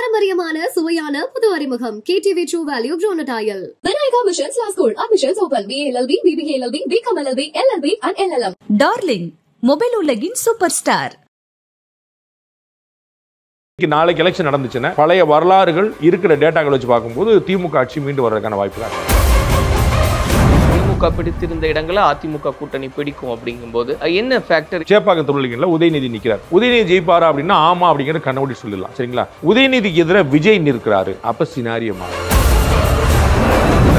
பாரம்பரியமான சுவையான புது அறிமுகம் KTV True Value Bronatile. Vinayaka Missions Last School. Admissions open. BLLB, BBLLB, BCom LLB, LLB and LLM. Darling, mobile உலகின் super star. நாளைக்கு election நடந்துச்சுன்னா பழைய வரலாறுகள் இருக்கிற டேட்டாக்களை வச்சு பார்க்கும்போது திமுக ஆட்சி மீண்டு வர்றதுக்கான வாய்ப்பு தான். திமுக பிடித்திருந்த இடங்களை அதிமுக கூட்டணி பிடிக்கும் அப்படிங்கும்போது என்ன ஃபேக்டர்? சேப்பாக்கம் தொழில்களில் உதயநிதி நிற்கிறார். உதயநிதி ஜெயிப்பாரா அப்படின்னா ஆமா அப்படிங்கிற கண்ணோடி சொல்லலாம். சரிங்களா? உதயநிதிக்கு எதிராக விஜய் நிற்கிறாரு. அப்ப சினாரியமா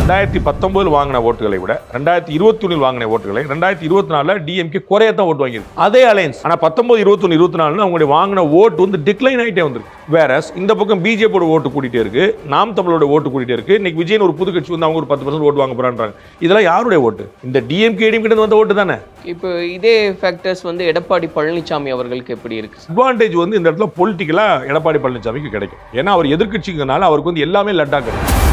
2019 வாங்கின ஓட்டுகளை விட 2021 வாங்கின ஓட்டுகளை 2024 டிஎம்கே குறையத்தான் ஓட்டு வாங்கியிருக்கு. அதே அலையன்ஸ். ஆனா 19, 21, 24 அவங்களுடைய வாங்கின ஓட்டு வந்து டிக்ளைன் ஆகிட்டே வந்திருக்கு. வேற இந்த பக்கம் பிஜேபியோட ஓட்டு கூட்டிட்டே இருக்கு, நாம் தமிழோட ஓட்டு கூட்டிட்டே இருக்கு. இன்னைக்கு விஜய் ஒரு புது கட்சி வந்து அவங்க ஒரு 10% ஓட்டு வாங்க போறாங்க. இதெல்லாம் யாருடைய ஓட்டு? இந்த டிஎம்கே கிட்ட வந்த ஓட்டு தானே. இப்போ இதே ஃபேக்டர்ஸ் வந்து எடப்பாடி பழனிசாமி அவர்களுக்கு எப்படி இருக்கு? அட்வான்டேஜ் வந்து இந்த இடத்துல பொலிட்டிக்கலா எடப்பாடி பழனிசாமிக்கு கிடைக்கும். ஏன்னா அவர் எதிர்கட்சிங்கனால அவருக்கு வந்து எல்லாமே லட்டா கிடைக்கும்.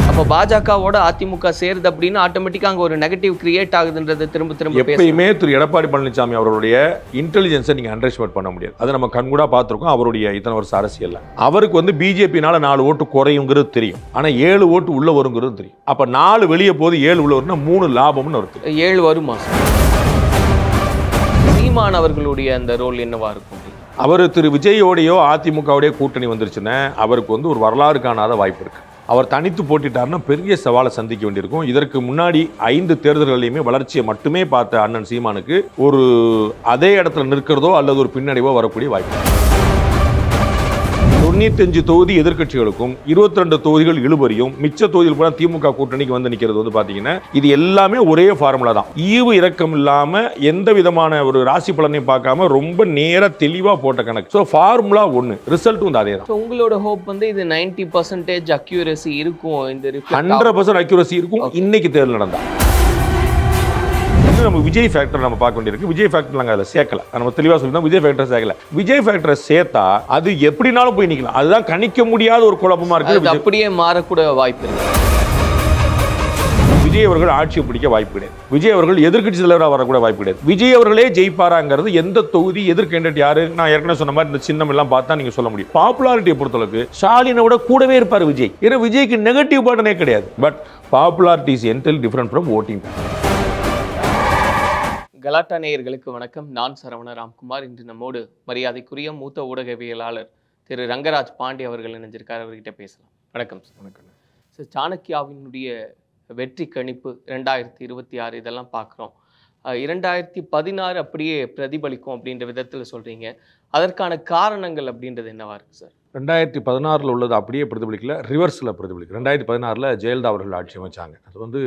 அப்போ பாஜகவோட அதிமுக சேருது அப்படின்னு ஆட்டோமேட்டிக்கா அங்க ஒரு நெகட்டிவ் கிரியேட் ஆகுதுன்றது திரும்ப எப்பயுமே திரு எடப்பாடி பழனிசாமி அவருடைய இன்டெலிஜென்ஸை நீங்க அண்டர் எஸ்டிமேட் பண்ண முடியாது. அதை நம்ம கண்கூடா பார்த்திருக்கோம். அவருடைய இத்தனை வருஷம் அரசியல்ல அவருக்கு வந்து பிஜேபினால 4 ஓட்டு குறையுங்கிறது தெரியும். ஆனா 7 ஓட்டு உள்ள வருங்கிறது தெரியும். அப்ப 4 வெளியே போது 7 உள்ள வரும்னா 3 லாபம்னு வருது. 7 வருமா? சீமான் அவர்களுடைய அந்த ரோல் என்னவா இருக்கும்? அவர் திரு விஜயோடையோ அதிமுகவுடைய கூட்டணி வந்துருச்சுன்னா அவருக்கு வந்து ஒரு வரலாறு காணாத வாய்ப்பு இருக்கு. அவர் தனித்து போட்டிட்டாருன்னா பெரிய சவாலை சந்திக்க வேண்டியிருக்கும். இதற்கு முன்னாடி 5 தேர்தல்களையுமே வளர்ச்சியை மட்டுமே பார்த்த அண்ணன் சீமானுக்கு ஒரு அதே இடத்துல நிற்கிறதோ அல்லது ஒரு பின்னடைவோ வரக்கூடிய வாய்ப்பு. 95 தொகுதி எதிர்கட்சிகளுக்கும் 22 தொகுதிகள் இழுபறியும் மிச்ச தொகுதிகள் கூட திமுக கூட்டணிக்கு வந்து நிற்கிறது வந்து பாத்தீங்கன்னா இது எல்லாமே ஒரே ஃபார்முலா தான். ஈவு இரக்கம் இல்லாம எந்த விதமான ஒரு ராசி பலனையும் பார்க்காம ரொம்ப நேர தெளிவா போட்ட கணக்கு. ஸோ ஃபார்முலா ஒன்று, ரிசல்ட் வந்து அதே தான். உங்களோட ஹோப் வந்து இது 90% அக்யூரசி இருக்கும், இந்த 100% அக்யூரசி இருக்கும். இன்னைக்கு தேர்தல் நடந்தா நம்ம விஜய் ஃபேக்டர் நம்ம பார்க்க வேண்டியிருக்கு. விஜய் ஃபேக்டர் நாங்கள் அதில் சேர்க்கல. நம்ம தெளிவாக சொல்லிட்டோம், விஜய் ஃபேக்டர் சேர்க்கல. விஜய் ஃபேக்டரை சேர்த்தா அது எப்படினாலும் போய் நிற்கலாம். அதுதான் கணிக்க முடியாத ஒரு குழப்பமா இருக்கு. அப்படியே மாறக்கூட வாய்ப்பு இருக்கு. விஜய் அவர்கள் ஆட்சியை பிடிக்க வாய்ப்பு கிடையாது. விஜய் அவர்கள் எதிர்கட்சி தலைவராக வரக்கூட வாய்ப்பு கிடையாது. விஜய் அவர்களே ஜெயிப்பாராங்கிறது எந்த தொகுதி எதிர் கேண்டிடேட் யாரு, நான் ஏற்கனவே சொன்ன மாதிரி இந்த சின்னம் எல்லாம் பார்த்தா நீங்க சொல்ல முடியும். பாப்புலாரிட்டியை பொறுத்தளவுக்கு ஸ்டாலினோட கூடவே இருப்பார் விஜய். ஏன்னா விஜய்க்கு நெகட்டிவ் பட்டனே கிடையாது. But popularity is entirely different from voting. கலாட்டா நேயர்களுக்கு வணக்கம். நான் சரவண ராம்குமார். இன்று நம்மோடு மரியாதைக்குரிய மூத்த ஊடகவியலாளர் திரு ரங்கராஜ் பாண்டி அவர்கள் இணைஞ்சிருக்கார். அவர்கிட்ட பேசலாம். வணக்கம் சார். வணக்கம் சார். சாணக்கியாவினுடைய வெற்றி கணிப்பு 2026 இதெல்லாம் பார்க்குறோம். 2016 அப்படியே பிரதிபலிக்கும் அப்படின்ற விதத்தில் சொல்கிறீங்க. அதற்கான காரணங்கள் அப்படின்றது என்னவா இருக்குது சார்? 2016 உள்ளது அப்படியே பிரதிபலிக்கல, ரிவர்ஸில் பிரதிபலிக்கல. 2016 ஜெயலலிதா அவர்கள் ஆட்சி அமைச்சாங்க. அது வந்து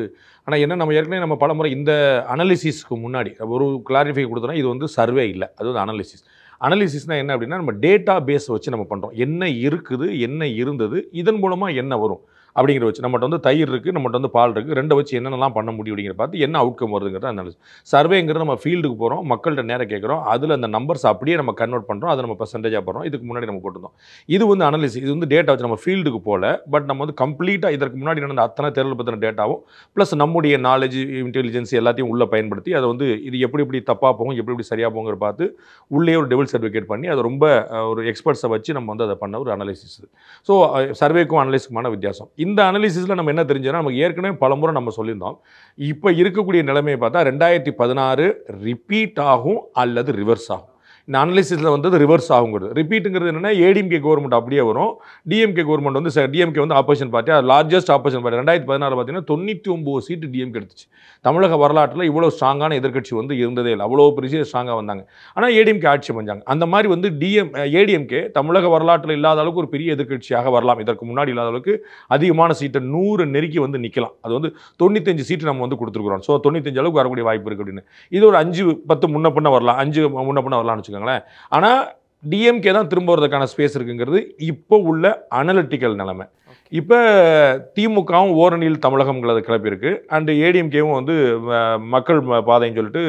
ஆனால் என்ன, நம்ம ஏற்கனவே நம்ம பலமுறை இந்த அனாலிசிஸ்க்கு முன்னாடி ஒரு கிளாரிஃபை கொடுத்தோன்னா இது வந்து சர்வே இல்லை, அது வந்து அனாலிசிஸ். அனாலிசிஸ்னால் என்ன அப்படின்னா நம்ம டேட்டா பேஸை வச்சு நம்ம பண்ணுறோம். என்ன இருக்குது, என்ன இருந்தது, இதன் மூலமாக என்ன வரும் அப்படிங்கிற வச்சு. நம்மகிட்ட வந்து தயிர் இருக்குது, நம்மகிட்ட வந்து பால் இருக்குது, ரெண்டை வச்சு என்னென்னலாம் பண்ண முடியும் அப்படிங்கிற பார்த்து என்ன அவுட்கம் வருதுங்கிறத அனாலிசிஸ். சர்வேங்கிறது நம்ம ஃபீல்டுக்கு போகிறோம், மக்கள்கிட்ட நேரம் கேட்குறோம், அதில் அந்த நம்பர்ஸ் அப்படியே நம்ம கன்வெர்ட் பண்ணுறோம், அதை நம்ம பர்சன்டேஜாக போடுறோம். இதுக்கு முன்னாடி நம்ம போட்டிருந்தோம். இது வந்து அனாலிசிஸ். இது வந்து டேட்டா வச்சு நம்ம ஃபீல்டுக்கு போகல. பட் நம்ம வந்து கம்ப்ளீட்டாக இதற்கு முன்னாடி நடந்த அத்தனை தேர்தல் பற்றின டேட்டாவும் ப்ளஸ் நம்முடைய நாலேஜ், இன்டெலிஜென்ஸ் எல்லாத்தையும் உள்ளே பயன்படுத்தி அதை வந்து இது எப்படி எப்படி தப்பாக போகும், எப்படி எப்படி சரியாக போங்கிற பார்த்து உள்ளே ஒரு டெவல் சர்டிஃபிகேட் பண்ணி அதை ரொம்ப ஒரு எக்ஸ்பர்ட்ஸை வச்சு நம்ம வந்து அதை பண்ண ஒரு அனாலிசிஸ். ஸோ சர்வேக்கும் அனலிசிஸ்க்குமான வித்தியாசம். இந்த அனாலிசிஸில் நம்ம என்ன தெரிஞ்சோன்னா நமக்கு ஏற்கனவே பலமுறை நம்ம சொல்லியிருந்தோம். இப்போ இருக்கக்கூடிய நிலைமையை பார்த்தா 2016 ரிப்பீட் ஆகும் அல்லது ரிவர்ஸ் ஆகும். இந்த அனாலிசிஸில் வந்து ரிவர்ஸ் ஆகுங்கிறது. ரிப்பீட்டுங்கிறது என்னென்னா ஏடிஎம்கே கவர்மெண்ட் அப்படியே வரும், டிஎம்கே கவர்மெண்ட் வந்து டிஎம்கே வந்து opposition party, largest opposition party. 2016 பார்த்தீங்கன்னா 99 சீட்டு டிஎம்கே எடுத்துச்சு. தமிழக வரலாற்றில் இவ்வளோ ஸ்ட்ராங்கான எதிர்கட்சி வந்து இருந்ததே இல்லை. அவ்வளோ பெரிய ஸ்ட்ராங்காக வந்தாங்க. ஆனால் ஏடிஎம்கே ஆட்சி பண்ணாங்க. அந்த மாதிரி வந்து ஏடிஎம்கே தமிழக வரலாற்றில் இல்லாத அளவுக்கு ஒரு பெரிய எதிர்கட்சியாக வரலாம். இதற்கு முன்னாடி இல்லாத அளவுக்கு அதிகமான சீட்டை 100 நெருக்கி வந்து நிற்கலாம். அது வந்து 95 சீட்டு நம்ம வந்து கொடுத்துருக்குறோம். ஸோ 95 அளவுக்கு வரக்கூடிய வாய்ப்பு இருக்குது அப்படின்னு. இது ஒரு 5-10 முன்ன பின்ன வரலாம், 5 முன்ன பின்ன வரலாம்னு வச்சுக்கோங்களேன். ஆனால் டிஎம்கே தான் திரும்ப வரதுக்கான ஸ்பேஸ் இருக்குங்கிறது இப்போ உள்ள அனலிட்டிக்கல் நிலைமை. இப்போ திமுகவும் ஓரணியில் தமிழகம்ங்கிறத கிளப்பியிருக்கு. அண்டு ஏடிஎம்கேவும் வந்து மக்கள் பாதைன்னு சொல்லிட்டு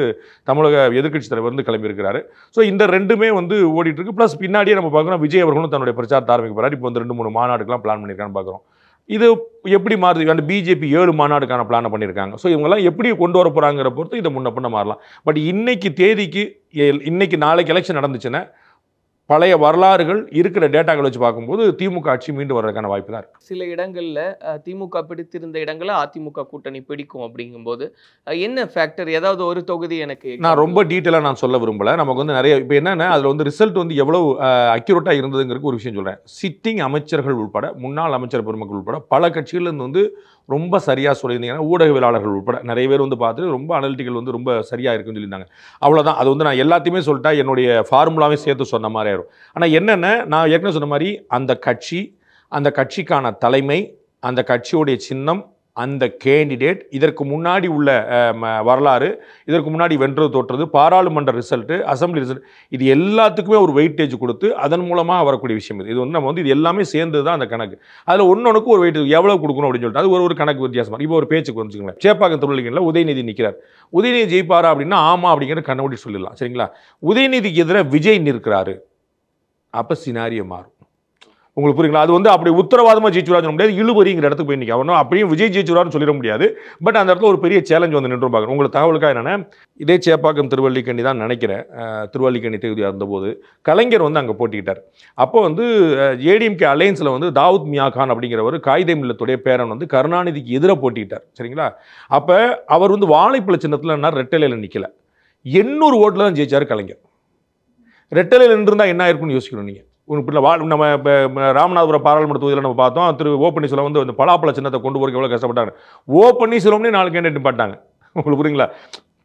தமிழக எதிர்க்கட்சி தலைவர் வந்து கிளம்பியிருக்கிறாரு. ஸோ இந்த ரெண்டுமே வந்து ஓடிட்டுருக்கு. ப்ளஸ் பின்னாடியே நம்ம பார்க்குறோம் விஜய் அவர்களும் தன்னுடைய பிரச்சாரத்தை ஆரம்பிக்க போகிறார். இப்போ வந்து 2-3 மாநாடுக்கெலாம் பிளான் பண்ணியிருக்கான்னு பார்க்குறோம். இது எப்படி மாறுது? அந்த பிஜேபி 7 மாநாடுக்கான பிளானை பண்ணியிருக்காங்க. ஸோ இவங்கெல்லாம் எப்படி கொண்டு வர போகிறாங்கிற பொறுத்து இதை முன்ன பின்ன மாறலாம். பட் இன்னைக்கு தேதிக்கு இன்னைக்கு நாளைக்கு எலெக்ஷன் நடந்துச்சுன்னா பழைய வரலாறுகள் இருக்கிற டேட்டாக்கள் வச்சு பார்க்கும்போது திமுக ஆட்சி மீண்டு வர்றதுக்கான வாய்ப்பு தான் இருக்குது. சில இடங்கள்ல திமுக பிடித்திருந்த இடங்களை அதிமுக கூட்டணி பிடிக்கும் அப்படிங்கும்போது என்ன ஃபேக்டர், ஏதாவது ஒரு தொகுதி எனக்கு நான் ரொம்ப டீட்டெயிலாக நான் சொல்ல விரும்பல. நமக்கு வந்து நிறைய இப்போ என்னென்னா அதில் வந்து ரிசல்ட் வந்து எவ்வளோ அக்யூரேட்டாக இருந்ததுங்கிறதுக்கு ஒரு விஷயம் சொல்கிறேன். சிட்டிங் அமைச்சர்கள் உட்பட, முன்னாள் அமைச்சர் பெருமக்கள் உட்பட பல கட்சிகள்லேருந்து வந்து ரொம்ப சரியாக சொல்லியிருந்தீங்கன்னா, ஊடகவியலாளர்கள் உட்பட நிறைய பேர் வந்து பார்த்துட்டு ரொம்ப அனலிட்டிக்கல் வந்து ரொம்ப சரியாக இருக்குன்னு சொல்லியிருந்தாங்க. அவ்வளோதான். அது வந்து நான் எல்லாத்தையுமே சொல்லிட்டா என்னுடைய ஃபார்முலாவே சேர்த்து சொன்ன மாதிரி ஆயிரும். ஆனால் என்னென்ன, நான் ஏற்கனவே சொன்ன மாதிரி அந்த கட்சி, அந்த கட்சிக்கான தலைமை, அந்த கட்சியுடைய சின்னம், அந்த கேண்டிடேட், இதற்கு முன்னாடி உள்ள வரலாறு, இதற்கு முன்னாடி வென்றது தோற்றது, பாராளுமன்ற ரிசல்ட்டு, அசம்பிளி ரிசல்ட், இது எல்லாத்துக்குமே ஒரு வெயிட்டேஜ் கொடுத்து அதன் மூலமாக வரக்கூடிய விஷயம் இது. இது வந்து நம்ம வந்து இது எல்லாமே சேர்ந்து தான் அந்த கணக்கு. அதில் ஒன்னொன்றுக்கு ஒரு வெயிட்டேஜ் எவ்வளோ கொடுக்கணும் அப்படின்னு சொல்லிட்டு அது ஒரு கணக்கு வித்தியாசமாக. இப்போ ஒரு பேச்சுக்கு வந்துச்சுங்களேன், சேப்பாக்கம் திருவள்ளிக்கணில் உதயநிதி நிற்கிறார். உதயநிதி ஜெயிப்பாரா அப்படின்னா ஆமாம் அப்படிங்கிற கண்ணோடி சொல்லிடலாம். சரிங்களா? உதயநிதிக்கு எதிராக விஜய் நிற்கிறாரு, அப்போ சினாரியோ மாறும். உங்களுக்கு புரியுங்களா? அது வந்து அப்படி உத்தரவாதமாக ஜெயிச்சுரான்னு சொல்ல முடியாது, இழுபறிங்கிற இடத்துக்கு போய் நிற்க. அவனும் அப்படியும் விஜய் ஜெயிச்சுரான்னு சொல்லிட முடியாது. பட் அந்த இடத்துல ஒரு பெரிய சேலஞ்ச் வந்து நின்று பார்க்கணும். உங்களுக்கு தகவலுக்காக என்னென்னா, இதே சேப்பாக்கம் திருவள்ளிக்கணி தான் நினைக்கிறேன், திருவள்ளிக்கணி தொகுதியாக இருந்தபோது கலைஞர் வந்து அங்கே போட்டிக்கிட்டார். அப்போ வந்து ஏடிஎம்கே அலையன்ஸில் வந்து தாவூத் மியா கான் அப்படிங்கிறவர் காகிதம் இல்லத்துடைய பேரன் வந்து கருணாநிதிக்கு எதிராக போட்டிக்கிட்டார். சரிங்களா? அப்போ அவர் வந்து வாழைப்பழ சின்னத்தில் என்ன ரெட்டலையில் நிற்கல, 800 ஓட்டில் தான் ஜெயிச்சார் கலைஞர். ரெட்டலையில் நின்றுருந்தால் என்ன ஆயிருக்குன்னு யோசிக்கணும் நீங்கள். நம்ம இப்போ ராமநாதபுரம் பாராளுமன்ற தொகுதியில் நம்ம பார்த்தோம், திரு ஓ பன்னீர்செல்வம் வந்து அந்த பலாப்பழ சின்னத்தை கொண்டு போகிறதுக்கு எவ்வளோ கஷ்டப்பட்டாங்க. ஓ பன்னீர்செல்வம்னே 4 கேண்டிடேட் நிப்பாட்டாங்க. உங்களுக்கு புரியுங்களா?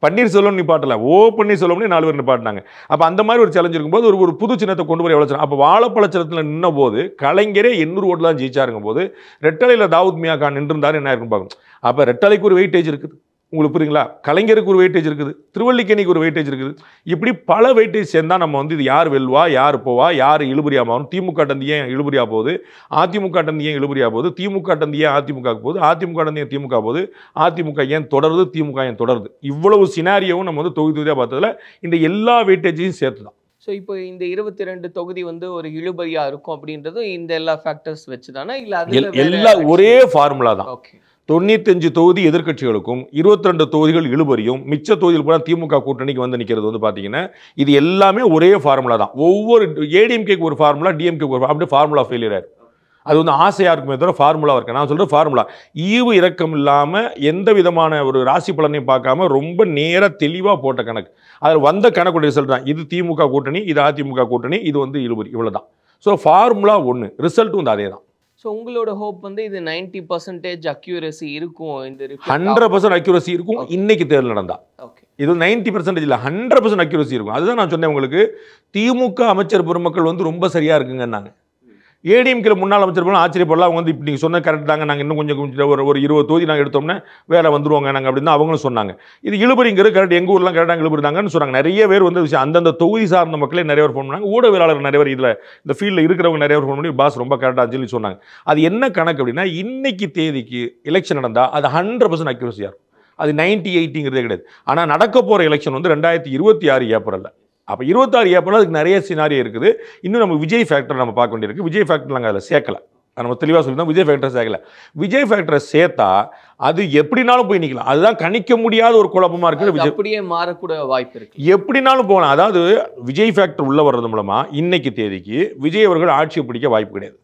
பன்னீர்செல்வம் நிப்பாட்டல, ஓ பன்னீர்செல்வம்னே 4 பேர் நிப்பாட்டினாங்க. அப்போ அந்த மாதிரி ஒரு சேலஞ்ச் இருக்கும்போது ஒரு புது சின்னத்தை கொண்டு போய் எவ்வளோ சின்னம். அப்போ வாழைப்பழ சின்னத்தில் நின்ன போது கலைஞரே 800 ஓட்டில் தான் ஜெயிச்சாருங்கும் போது ரெட்டலையில் தாவூத் மியா கான் நின்றுருந்தாரு என்ன இருக்குன்னு பார்க்கணும். அப்போ ரெட்டலைக்கு ஒரு வெயிட்டேஜ் இருக்குது, உங்களுக்கு புரியுங்களா? கலைஞருக்கு ஒரு வெயிட்டேஜ் இருக்குது, திருவள்ளிக்கணிக்கு ஒரு வெயிட்டேஜ் இருக்குது. இப்படி பல வெயிட்டேஜ் சேர்ந்தால் நம்ம வந்து இது யார் வெல்வா, யார் போவா, யார் இழுபறியாக மாறும், திமுக டந்து ஏன் இழுபறியாக போகுது, அதிமுக டந்து ஏன் இழுபறியாக போகுது, திமுக டந்து ஏன் அதிமுக போகுது, அதிமுக டந்து ஏன் திமுக போகுது, அதிமுக ஏன் தொடருது, திமுக ஏன் தொடருது, இவ்வளவு சினாரியோவும் நம்ம வந்து தொகுதி தொகுதியாக பார்த்ததில் இந்த எல்லா வெயிட்டேஜையும் சேர்த்து தான். ஸோ இப்போ இந்த 22 தொகுதி வந்து ஒரு இழுபறியாக இருக்கும் அப்படின்றதும் இந்த எல்லா ஃபேக்டர்ஸ் வச்சு தானே, இல்லை எல்லாம் ஒரே ஃபார்முலா தான். ஓகே. 95 தொகுதி எதிர்க்கட்சிகளுக்கும் 22 தொகுதிகள் இழுபறியும், மிச்ச தொகுதியில் கூட திமுக கூட்டணிக்கு வந்து நிற்கிறது வந்து பார்த்தீங்கன்னா இது எல்லாமே ஒரே ஃபார்முலா தான். ஒவ்வொரு ஏடிஎம்கேக்கு ஒரு ஃபார்முலா, டிஎம்கேக்கு ஒரு அப்படி ஃபார்முலா ஃபெயிலியர் ஆயிடும். அது வந்து ஆசையாக இருக்குமே தவிர ஃபார்முலா இருக்கு. நான் சொல்கிற ஃபார்முலா ஈவு இறக்கம் இல்லாமல் எந்த விதமான ஒரு ராசி பலனையும் பார்க்காம ரொம்ப நேராக தெளிவாக போட்ட கணக்கு. அதில் வந்த கணக்குடைய ரிசல்ட் தான் இது. திமுக கூட்டணி, இது அதிமுக கூட்டணி, இது வந்து இழுபறி, இவ்வளோ தான். ஸோ ஃபார்முலா ஒன்று, ரிசல்ட்டும் வந்து அதே தான். ஸோ உங்களோட ஹோப் வந்து இது 90% அக்யூரசி இருக்கும், இந்த 100% அக்யூரசி இருக்கும். இன்னைக்கு தேர்தல் நடந்தா இது 90% இல்லை, 100% அக்யூரசி இருக்கும். அதுதான் நான் சொன்னேன் உங்களுக்கு. திமுக அமைச்சர் பெருமக்கள் வந்து ரொம்ப சரியா இருக்குங்கன்னாங்க. ஏடிஎம்கேல முன்னாள் அமைச்சர் போல ஆச்சரியப்படலாம். அவங்க வந்து இப்போ நீங்கள் சொன்ன கரெக்ட் தாங்க, நாங்கள் இன்னும் கொஞ்சம் ஒரு 20 தொகுதி நாங்கள் எடுத்தோம்னா வேலை வந்துருவாங்க நாங்கள் அப்படின்னு அவங்களும் சொன்னாங்க. இது இழுபறிங்கிறது கரெக்ட், எங்கள் ஊர்லாம் கரெக்டாக இழுபறிதாங்கன்னு சொன்னாங்க. நிறைய பேர் வந்து அந்தந்த தொகுதி சார்ந்த மக்களே நிறைய பேர் ஃபோன் பண்ணாங்க. ஊடகவியலாளர்கள் நிறைய பேர் இதில் இந்த ஃபீல்டில் இருக்கிறவங்க நிறைய பேர் ஃபோன் பண்ணி பாஸ் ரொம்ப கரெக்டாக சொல்லி சொன்னாங்க. அது என்ன கணக்கு அப்படின்னா, இன்னைக்கு தேதிக்கு எலெக்ஷன் நடந்தால் அது 100% அக்யூரஸியாக இருக்கும். அது 90-80ங்கிறதே கிடையாது. ஆனால் நடக்க போகிற எலெக்ஷன் வந்து 2026 ஏப்ரலில். அப்போ 26 ஏப்ரல் அதுக்கு நிறைய சினாரியோ இருக்குது. இன்னும் நம்ம விஜய் ஃபேக்டர் நம்ம பார்க்க வேண்டியிருக்கு. விஜய் ஃபேக்டர் நாங்கள் அதில் சேர்க்கலை. நம்ம தெளிவாக சொல்லியிருந்தோம், விஜய் ஃபேக்டரை சேர்க்கலை. விஜய் ஃபேக்டரை சேர்த்தா அது எப்படினாலும் போய் நிற்கலாம். அதுதான் கணிக்க முடியாத ஒரு குழப்பமாக இருக்குது. விஜய் அப்படியே மாறக்கூட வாய்ப்பு இருக்கு, எப்படினாலும் போகலாம். அதாவது விஜய் ஃபேக்டர் உள்ள வர்றது மூலமாக இன்னைக்கு தேதிக்கு விஜய் அவர்கள் ஆட்சியை பிடிக்க வாய்ப்பு கிடையாது.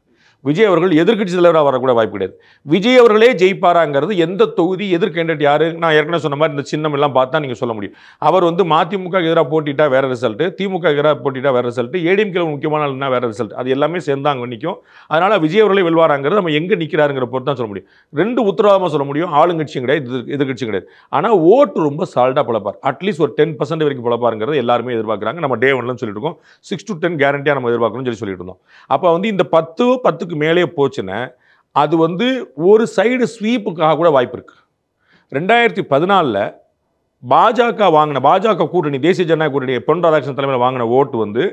விஜய் அவர்கள் எதிர்க்கட்சி தலைவராக வரக்கூட வாய்ப்பு கிடையாது. விஜய் அவர்களே ஜெயிப்பாராங்கிறது எந்த தொகுதி எதிர் கேண்டிடேட் யாரு, நான் ஏற்கனவே சொன்ன மாதிரி இந்த சின்னம் எல்லாம் பார்த்தா நீங்கள் சொல்ல முடியும். அவர் வந்து மதிமுக எதிராக போட்டிட்டா வேற ரிசல்ட், திமுக எதிராக போட்டிட்டா வேற ரிசல்ட், ஏடிஎம்கே முக்கியமான ஆளுனா வேற ரிசல்ட். அது எல்லாமே சேர்ந்து அங்கே நிற்கும். அதனால விஜய் அவர்களே வெல்வாராங்கிறது நம்ம எங்கே நிற்கிறாருங்கிற பொறுத்து தான் சொல்ல முடியும். ரெண்டு உத்தரவாதமாக சொல்ல முடியும், ஆளுங்கட்சியும் கிடையாது, எதிர்கட்சியும் கிடையாது. ஆனால் ஓட்டு ரொம்ப சால்ட்டாக பழப்பார். அட்லீஸ்ட் ஒரு 10% வரைக்கும் பழப்பாருங்கிறது எல்லாருமே எதிர்பார்க்குறாங்க. நம்ம டே 1 சொல்லிட்டு இருக்கோம். 6 to 10 கேரண்டியாக நம்ம எதிர்பார்க்கணும்னு சொல்லிட்டு இருந்தோம். அப்போ வந்து இந்த 10 மேலே போச்சுன்னா அது வந்து ஒரு சைடு ஸ்வீப்புக்காக கூட வாய்ப்பு இருக்கு. 2014 பாஜக கூட்டணி, தேசிய ஜனநாயக கூட்டணி பொன் ராதாகிருஷ்ணன் தலைமையில் வாங்கின ஓட்டு வந்து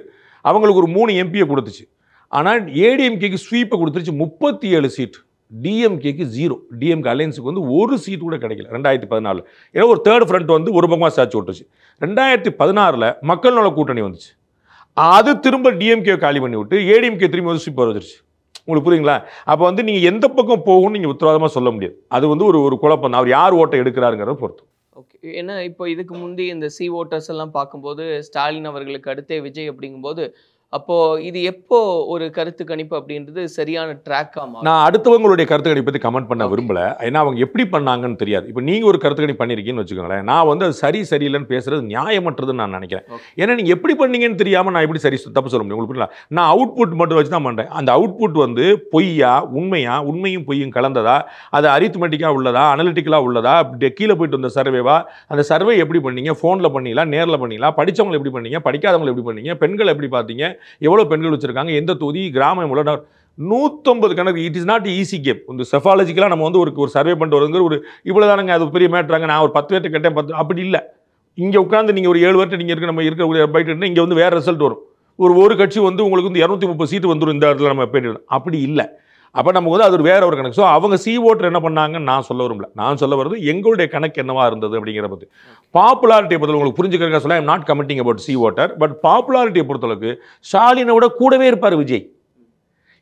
அவங்களுக்கு ஒரு 3 எம்பியை கொடுத்துச்சு. ஆனால் ஏடிஎம்கேக்கு ஸ்வீப்பை கொடுத்துருச்சு 37 சீட், டிஎம்கேக்கு 0. டிஎம்கே அலையன்ஸுக்கு வந்து ஒரு சீட் கூட கிடைக்கல 2014. ஏன்னா ஒரு தேர்ட் ஃப்ரண்ட் வந்து ஒரு பக்கமாக சாட்சி விட்டுச்சு. 2016 மக்கள் நல கூட்டணி வந்துச்சு. அது திரும்ப டிஎம்கே காலி பண்ணி விட்டு ஏடிஎம்கே திரும்பி வந்து ஸ்வீப் வந்துருச்சு. உங்களுக்கு புரியுங்களா? அப்போ வந்து நீங்கள் எந்த பக்கம் போகும்னு நீங்கள் உத்தரவாதமாக சொல்ல முடியாது. அது வந்து ஒரு குழப்பம் தான். அவர் யார் ஓட்டை எடுக்கிறாருங்கிறத பொறுத்து. ஓகே. ஏன்னா இப்போ இதுக்கு முந்தைய இந்த சி ஓட்டர்ஸ் எல்லாம் பார்க்கும்போது ஸ்டாலின் அவர்களுக்கு அடுத்தே விஜய் அப்படிங்கும்போது அப்போ இது எப்போ ஒரு கருத்து கணிப்பு அப்படின்றது சரியான ட்ராக்கா மாறும்? நான் அடுத்தவங்களுடைய கருத்து கணிப்பை பற்றி கமெண்ட் பண்ண விரும்பல. ஏன்னா அவங்க எப்படி பண்ணாங்கன்னு தெரியாது. இப்போ நீங்க ஒரு கருத்து கணிப்பு பண்ணிருக்கீங்கன்னு வச்சுக்கோங்களேன், நான் வந்து அது சரி சரியில்லைன்னு பேசுறது நியாயமற்றதுன்னு நான் நினைக்கிறேன். ஏன்னா நீங்க எப்படி பண்ணீங்கன்னு தெரியாம நான் எப்படி சரி தப்பு சொல்ல முடியும்? உங்களுக்கு புரியல. நான் அவுட்புட் மட்டும் வச்சு தான் பண்றேன். அந்த அவுட்புட் வந்து பொய்யா உண்மையா, உண்மையும் பொய்யும் கலந்ததா, அது அரித்மெட்டிக்கா உள்ளதா, அனலிட்டிக்கலா உள்ளதா, கீழே போயிட்டு வந்த சர்வேவா, அந்த சர்வே எப்படி பண்ணீங்க, ஃபோனில் பண்ணீங்களா, நேரில் பண்ணீங்களா, படித்தவங்களை எப்படி பண்ணீங்க, படிக்காதவங்களை எப்படி பண்ணீங்க, பெண்கள் எப்படி பார்த்தீங்க, எவ்வளோ பெண்கள் வச்சிருக்காங்க, எந்த தொகுதி, கிராமம் எவ்வளோ, 150 கணக்கு. It is not easy game. இந்த செஃபாலஜிக்கலாக நம்ம வந்து ஒரு சர்வே பண்ணிட்டு வருங்கிற ஒரு இவ்வளோதானங்க, அது பெரிய மேட்ராங்க, நான் ஒரு 10 பேர்ட்டு கேட்டேன் 10 அப்படி இல்லை. இங்கே உட்காந்து நீங்கள் ஒரு 7 பேர்ட்டு நீங்கள் இருக்க நம்ம இருக்கிற பைட்டு இங்கே வந்து வேறு ரிசல்ட் வரும். ஒரு கட்சி வந்து உங்களுக்கு வந்து 230 சீட்டு வந்துடும் இந்த இடத்துல நம்ம போயிட்டு. அப்படி இல்லை. அப்போ நமக்கு வந்து அது வேற ஒரு கணக்கு. ஸோ அவங்க சி ஓட்டர் என்ன பண்ணாங்கன்னு நான் சொல்ல விரும்பல. நான் சொல்ல வருது எங்களுடைய கணக்கு என்னவா இருந்தது அப்படிங்கிற பற்றி. பாப்புலாரிட்டியை பொறுத்தவரை உங்களுக்கு புரிஞ்சுக்கிறதுக்காக சொல்ல, I'm not commenting about C voter, but பாப்புலாரிட்டியை பொறுத்தளவுக்கு ஸ்டாலினை விட கூடவே இருப்பார் விஜய்.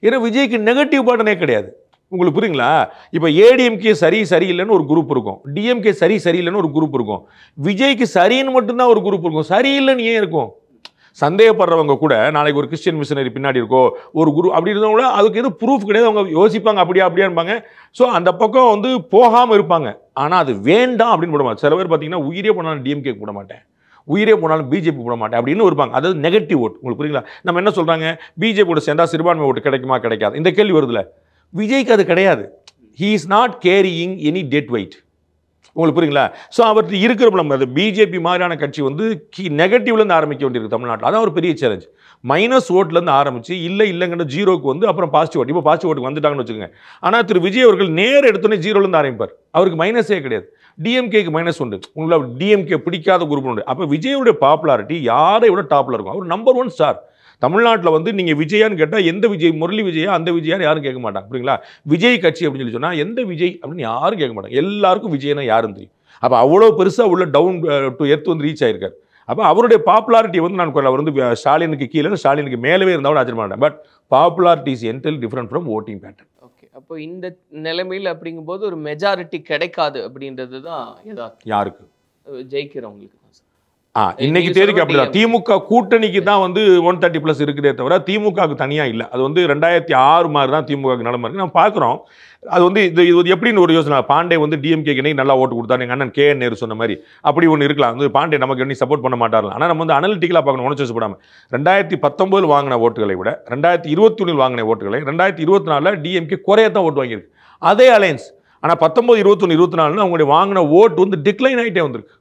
ஏன்னா விஜய்க்கு நெகட்டிவ் பட்டனே கிடையாது. உங்களுக்கு புரியுங்களா? இப்போ ஏடிஎம்கே சரியில்லைன்னு ஒரு குரூப் இருக்கும், டிஎம்கே சரியில்லைன்னு ஒரு குரூப் இருக்கும், விஜய்க்கு சரின்னு மட்டும்தான் ஒரு குரூப் இருக்கும். சரியில்லைன்னு ஏன் இருக்கும்? சந்தேகப்படுறவங்க கூட நாளைக்கு ஒரு கிறிஸ்டியன் மிஷனரி பின்னாடி இருக்கோ ஒரு குரு அப்படி இருந்தவங்க கூட அதுக்கு எதுவும் ப்ரூஃப் கிடையாது. அவங்க யோசிப்பாங்க அப்படியா இருப்பாங்க. ஸோ அந்த பக்கம் வந்து போகாமல் இருப்பாங்க. ஆனால் அது வேண்டாம் அப்படின்னு போட மாட்டேன். சில பேர் பார்த்தீங்கன்னா உயிரே போனாலும் டிஎம்கே போட மாட்டேன், உயிரே போனாலும் பிஜேபி போட மாட்டேன் அப்படின்னு இருப்பாங்க. அதாவது நெகட்டிவ் ஓட். உங்களுக்கு புரியுங்களா? நம்ம என்ன சொல்கிறாங்க, பிஜேபியோட சேர்ந்தா சிறுபான்மை ஓட்டு கிடைக்குமா கிடைக்காது, இந்த கேள்வி வருதுல. விஜய்க்கு அது கிடையாது. He is not carrying any dead weight. உங்களுக்கு புரியுங்களா? ஸோ அவருக்கு இருக்கிற ப்ராப்ளம் அது. பிஜேபி மாதிரியான கட்சி வந்து நெகட்டிவ்லேருந்து ஆரம்பிக்க வேண்டியிருக்கு தமிழ்நாட்டில். அதான் ஒரு பெரிய சேலஞ்ச். மைனஸ் ஓட்லேருந்து ஆரம்பிச்சு இல்லைங்கிற ஜீரோக்கு வந்து அப்புறம் பாசிட்டிவ் ஓட். இப்போ பாசிட்டிவ் ஓட்டுக்கு வந்துட்டாங்கன்னு வச்சுக்கோங்க. ஆனால் திரு விஜய் அவர்கள் நேர் எடுத்தோன்னே ஜீரோலேருந்து ஆரம்பிப்பார். அவருக்கு மைனஸே கிடையாது. டிஎம்கேக்கு மைனஸ் உண்டு. உங்களை டிஎம்கே பிடிக்காத குரூப் உண்டு. அப்போ விஜயோடைய பாப்புலாரிட்டி யாரை விட டாப்பில் இருக்கும். அவர் நம்பர் 1 ஸ்டார். தமிழ்நாட்டில் வந்து நீங்கள் விஜயான்னு கேட்டால் எந்த விஜய், முரளி விஜயா அந்த விஜயான்னு யாரும் கேட்க மாட்டாங்க. புரியுங்களா? விஜய் கட்சி அப்படின்னு சொல்லி சொன்னால் எந்த விஜய் அப்படின்னு யாரும் கேட்க மாட்டாங்க. எல்லாருக்கும் விஜய்னா யாருன்னு தெரியும். அப்போ அவ்வளோ பெருசாக உள்ள டவுன் டு எர்த் வந்து ரீச் ஆயிருக்காரு. அப்போ அவருடைய பாப்புலாரிட்டி வந்து நான் அவர் வந்து ஸ்டாலினுக்கு கீழே ஸ்டாலினுக்கு மேலவே இருந்தாலும் ஆச்சரிய மாட்டேன். But popularity is entirely different from voting pattern. Okay, அப்போ இந்த நிலைமையில் அப்படிங்கும்போது ஒரு மெஜாரிட்டி கிடைக்காது அப்படின்றது தான் யாருக்கு ஜெயிக்கிறவங்களுக்கு தான். இன்னைக்கு தேதிக்கு அப்படிதான். திமுக கூட்டணிக்கு தான் வந்து 130+ இருக்குதே தவிர திமுகவுக்கு தனியாக இல்லை. அது வந்து 2006 மாதிரி தான் திமுகவுக்கு நிலைமை இருக்குது. நம்ம பார்க்குறோம். அது வந்து இது எப்படின்னு ஒரு யோசனை. பாண்டே வந்து டிஎம்கேக்கு நல்லா ஓட்டு கொடுத்தாரு. எங்கள் அண்ணன் கே.என். நேரு சொன்ன மாதிரி அப்படி ஒன்று இருக்கலாம். வந்து பாண்டே நமக்கு என்ன சப்போர்ட் பண்ண மாட்டார்கள். ஆனால் நம்ம வந்து அனலிட்டிக்கலாக பார்க்கணும். உணர்ச்சி போடாமல் 2019 வாங்கின ஓட்டுகளை விட 2021 வாங்கின ஓட்டுகளை 2024 டிஎம்கே குறையத்தான் ஓட்டு வாங்கியிருக்கு. அதே அலையன்ஸ். ஆனால் 19, 21, 24 அவங்களுடைய வாங்கின ஓட்டு வந்து டிக்ளைன் ஆகிட்டே வந்திருக்கு.